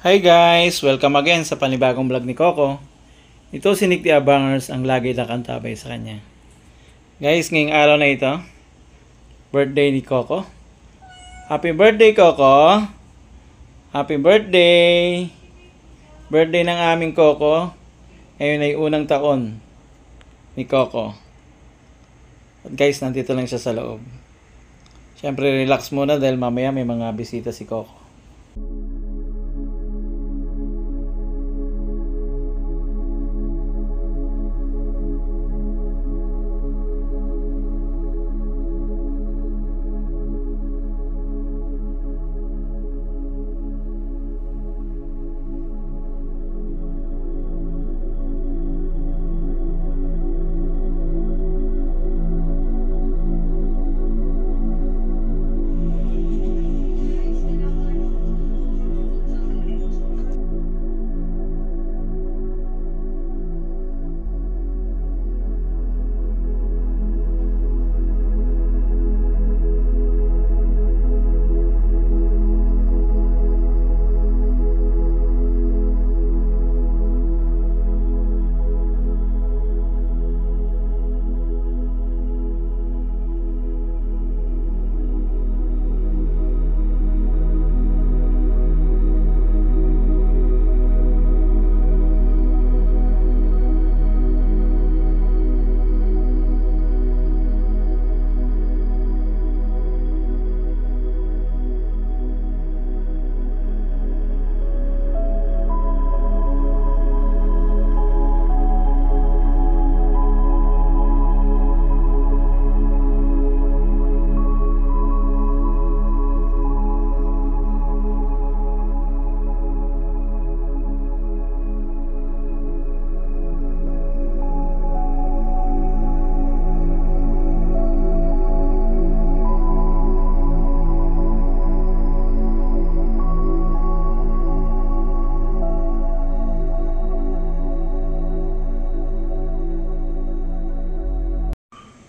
Hi guys! Welcome again sa panibagong vlog ni Coco. Ito si Nick the Abangers ang lagi nakantabay sa kanya. Guys, ngayong araw na ito, birthday ni Coco. Happy birthday Coco! Happy birthday! Birthday ng aming Coco. Ngayon ay unang taon ni Coco. At guys, nandito lang siya sa loob. Siyempre relax muna dahil mamaya may mga bisita si Coco.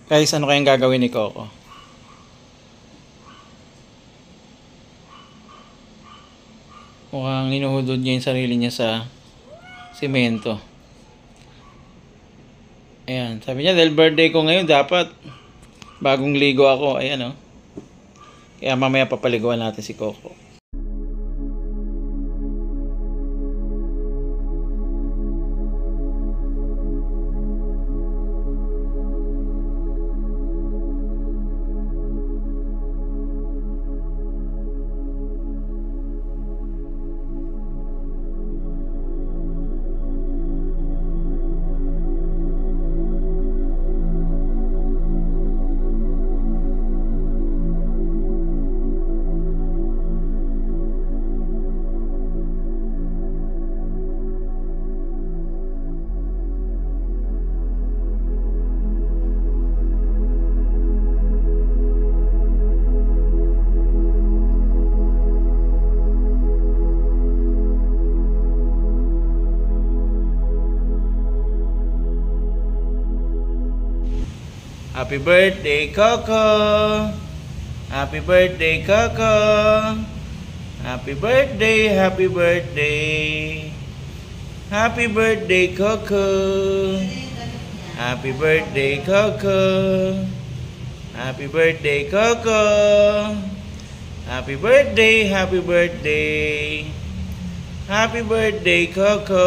Guys, ano kayang gagawin ni Coco? Mukhang hinuhudod niya yung sarili niya sa simento. Ayan, sabi niya dahil birthday ko ngayon dapat bagong ligo ako. Ayan o. Kaya mamaya papaliguan natin si Coco. Happy birthday, Coco! Happy birthday, Coco! Happy birthday, happy birthday! Happy birthday, Coco! Happy birthday, Coco! Happy birthday, Coco! Happy birthday, happy birthday! Happy birthday, Coco!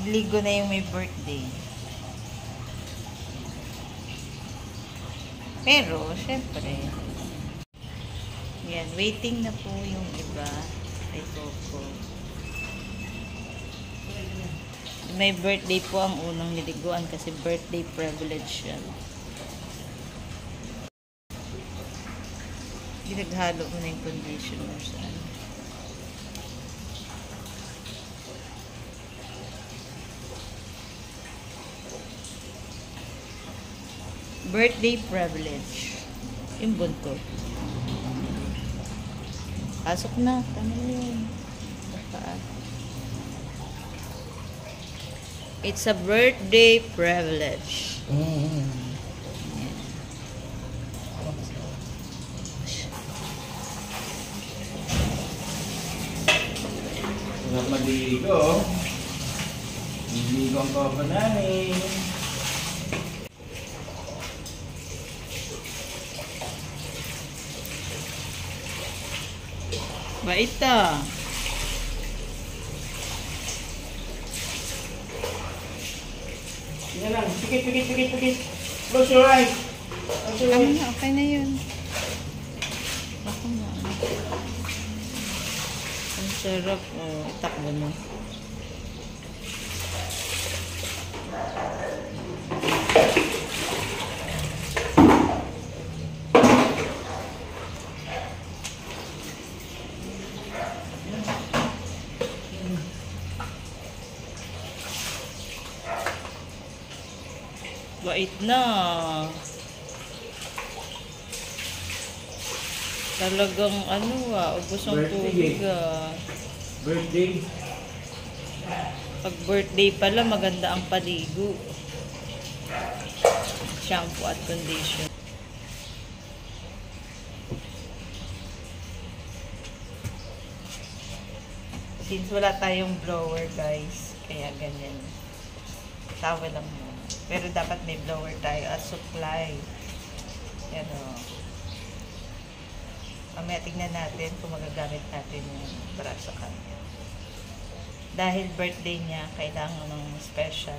Ligo na yung may birthday. Pero, syempre, yan, waiting na po yung iba kay Coco. May birthday po ang unang niliguan kasi birthday privilege yan. Ginaghalo mo na yung conditioner sa ano. Birthday privilege. Yung buntot. Pasok na. Tama yun. It's a birthday privilege. Mm. Sarap maligo. Niligo ang Coco namin. Bait ah. Yan lang. Pikit. Close your eyes. Close your Tama eyes. na, okay na yun. Ako na. Ang sarap. Oh, itakbo mo. Bait na. Talagang ano ubos ang tubig Birthday. Pag birthday pala, maganda ang paligo. Shampoo at conditioner. Since wala tayong blower guys, kaya ganyan. Towel lang muna. Pero dapat may blower tayo as supply. Pero, mamaya tignan natin kung magagamit natin yung para sa kanya. Dahil birthday niya, kailangan ng special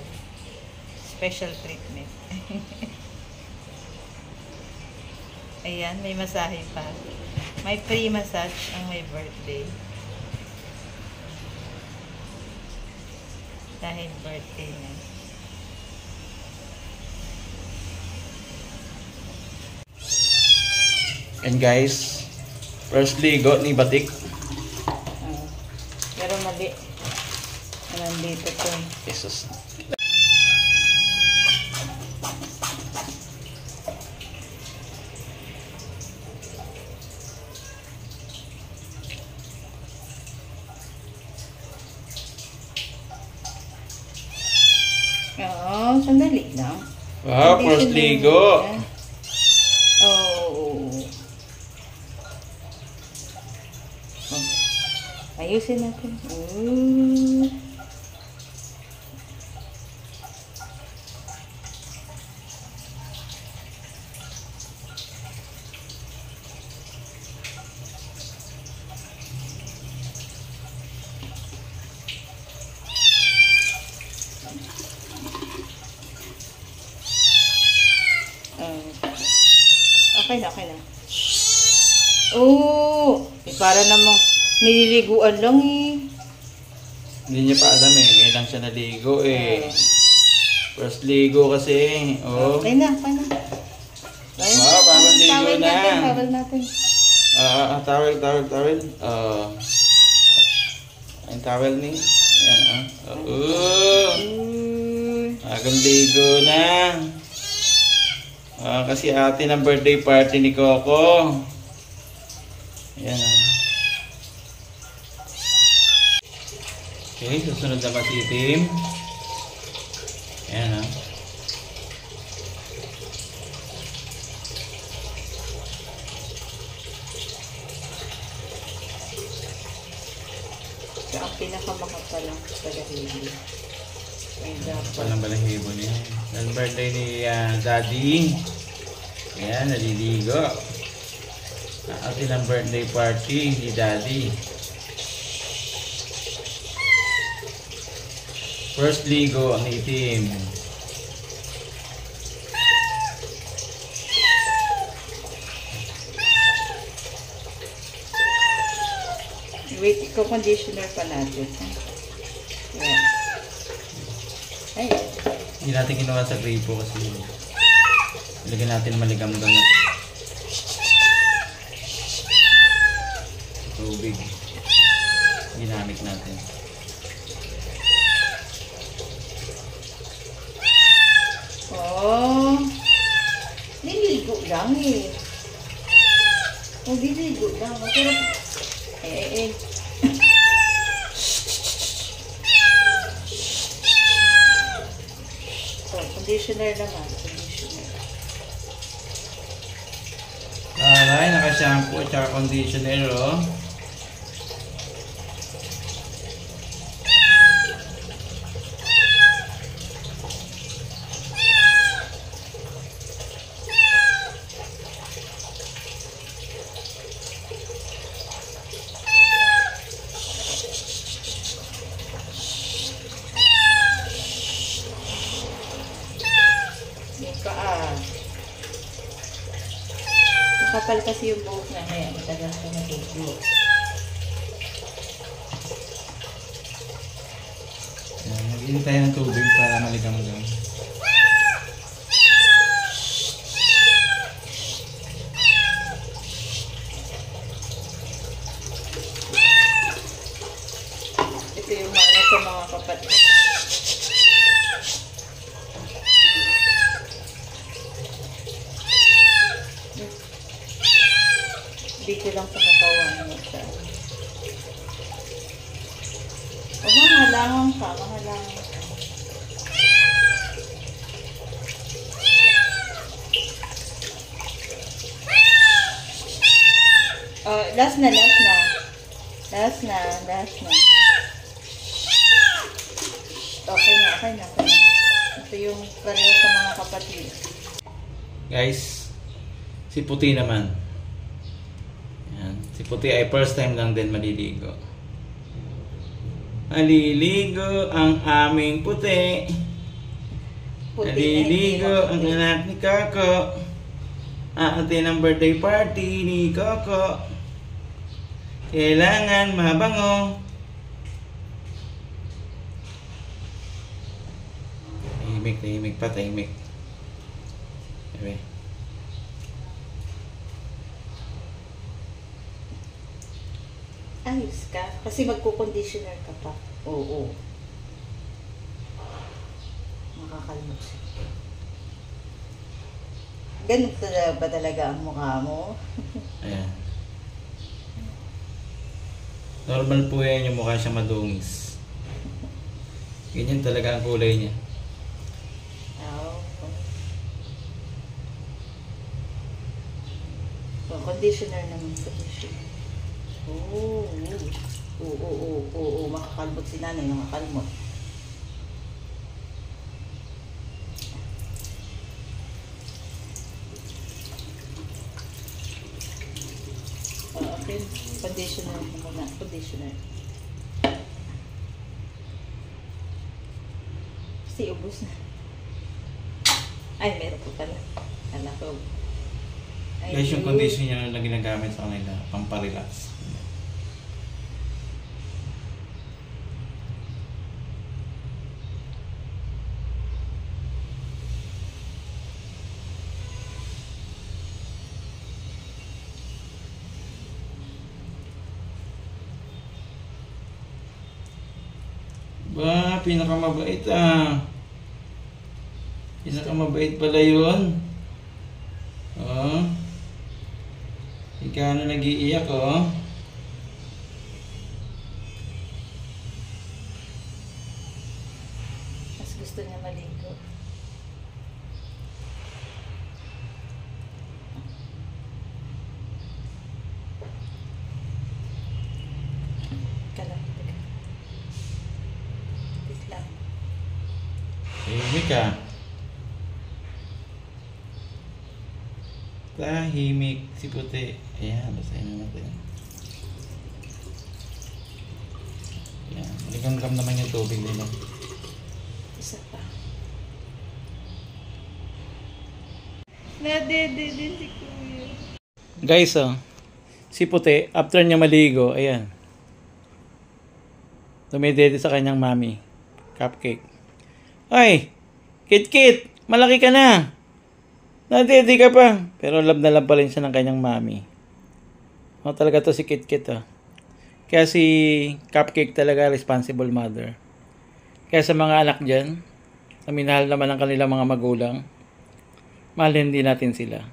treatment. Ayan, may masahe pa. May free massage ang may birthday. Dahil birthday niya. And guys, first ligo ni Batik. Pero mali. Nandito to. Jesus. Oo, sandali lang. Wow, first ligo. Oh. Ayusin natin. Okay na. Oh, para namang nililiguan lang eh. Hindi niya pa alam eh. Ngayon lang siya naligo eh. First ligo kasi. Oh. Okay na. Wow, bagong ligo na. Towel natin. Towel. Ang towel ni. Ayan bagong ligo na. Kasi ate ng birthday party ni Coco. Ayan Okay, susunod na matitim. Ayan Ang pinakamakapal lang sa balahibo. Walang balahibo niya. Ang birthday ni Daddy. Ayan, naliligo. Ate ng birthday party ni Daddy. First ligo ang itim. Wait, conditioner pa natin. Ayan. Ay. Hindi natin ginawa sa gripo kasi ilagay natin maligam-gam na tubig. Ginamit natin. Oh. Niligo lang eh. Niligo lang. Pero, So, Conditioner naman. Conditioner. Alay, naka-shampoo at saka conditioner, oh. Kapal kasi yung buhok na kaya matagal ko natutulo. Nag-inom tayo ng tubig para maligam-gam. Ito yung mga sa mga kapatid. Dito lang sa katawan mo siya. O mahalangan ka, mahalangan ka. Last na. Okay na. Ito yung pareho sa mga kapatid. Guys, si Puti naman. Yan. Si Puti ay first time lang din maliligo. Maliligo ang aming Puti. Maliligo ang anak ni Coco. Aatin ang birthday party ni Coco. Kailangan mabango. Tahimik pa. Okay. Ayos ka. Kasi magko-conditioner ka pa. Oo. Makakalmot siya. Ganito ba talaga ang mukha mo? Ayan. Normal po yan yung mukha siya madungis. Ganyan talaga ang kulay niya. Conditioner naman. Conditioner. Oo. Makakalmot si nanay. Makakalmot. Okay. Conditioner muna. Conditioner. Kasi ubos na. Ay, meron po pala. Alam ko. Guys, yung conditioner na ginagamit sa kanila, pamparelax. Ba, pinakamabait ah. Pinakamabait pala yun. Oh. Ikaw na nag-iiyak, oh. Mas gusto niya maligo. Teka. Wait lang. Tahimik ka. Tahimik si Puti. Ayan, basahin natin. Ayan, maligam-gam naman yung tubig nila. Isa pa. Nadede din si Kuya. Guys, oh. Si Puti, after niya maligo, ayan. Dumidede sa kanyang mami. Cupcake. Ay! Kit! Malaki ka na! Nadede ka pa! Pero love na love pa rin siya ng kanyang mami. O talaga to si Kit, oh. Kaya si Cupcake talaga responsible mother. Kaya sa mga anak dyan, na minahal naman ang kanilang mga magulang, mahalin din natin sila.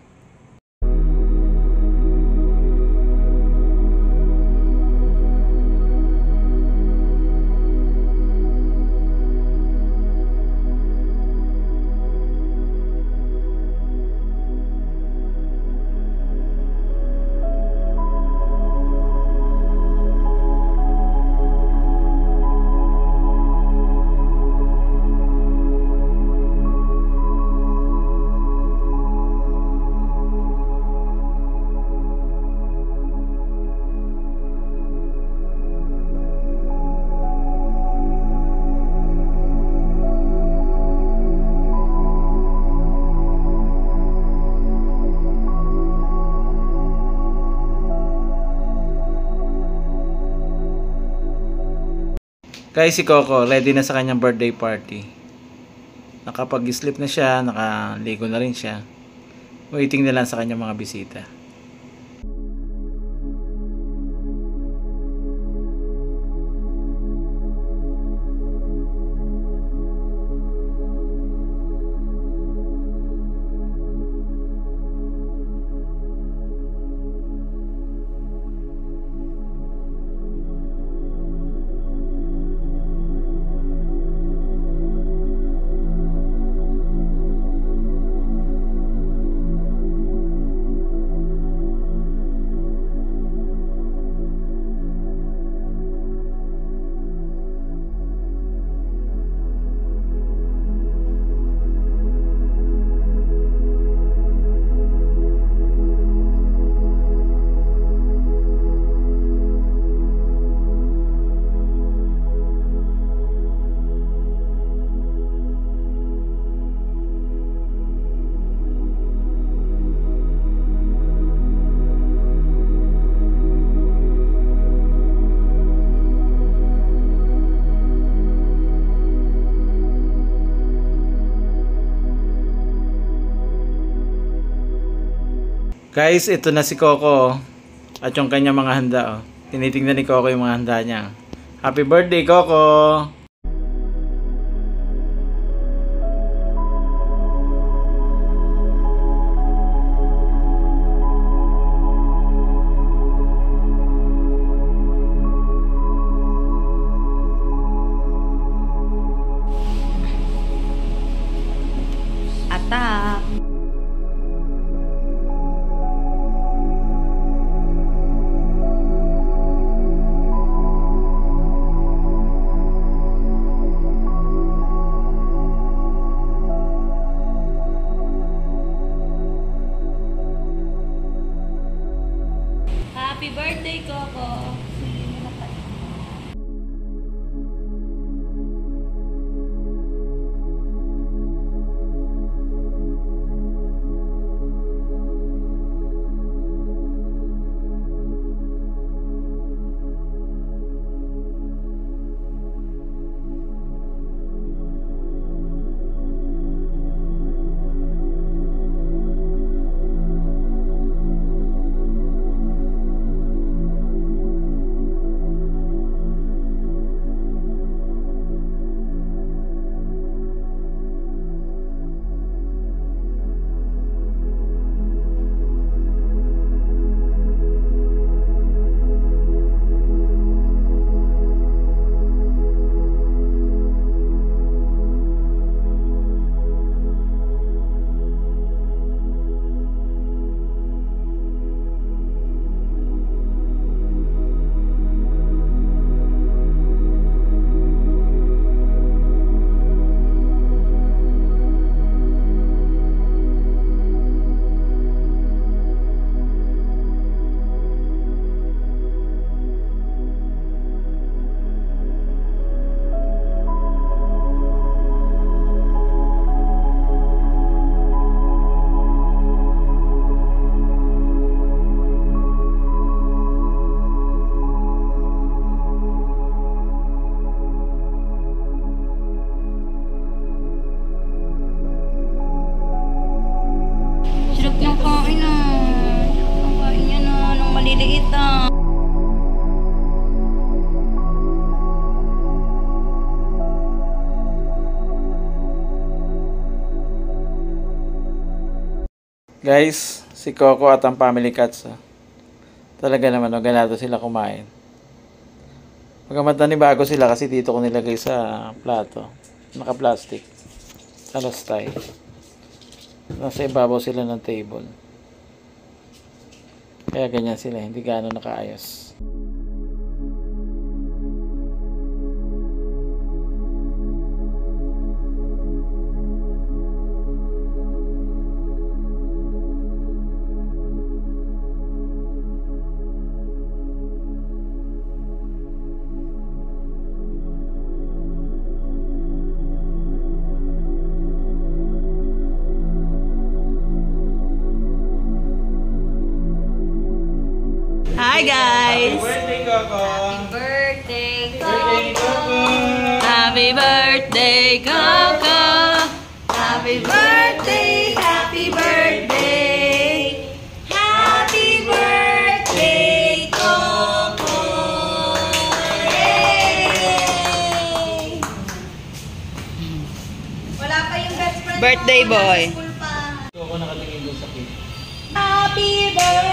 Guys, si Coco, ready na sa kanyang birthday party. Nakapag-sleep na siya, nakaligo na rin siya. Waiting na lang sa kanyang mga bisita. Guys, ito na si Coco at yung kanyang mga handa. Tinitingnan ni Coco yung mga handa niya. Happy birthday, Coco! Atak! Happy birthday, Coco! Sarap ng kain ah. Sarap ng kain yan ah. Nung maliliit ah. Guys, si Coco at ang family cats. Talaga naman, ganado sila kumain. Pagkamat bago sila kasi dito ko nilagay sa plato. Naka-plastic. Alastay. Nasa ibabaw sila ng table. Kaya ganyan sila, hindi gaano nakaayos. Hi guys! Happy birthday, Coco! Happy birthday, Birthday ni Coco! birthday, Coco! Happy birthday, happy birthday! Happy birthday, Coco! Yay! Wala pa yung best friend Birthday ko, boy. nasa school pa. Coco nakatingin doon sa cake. Happy birthday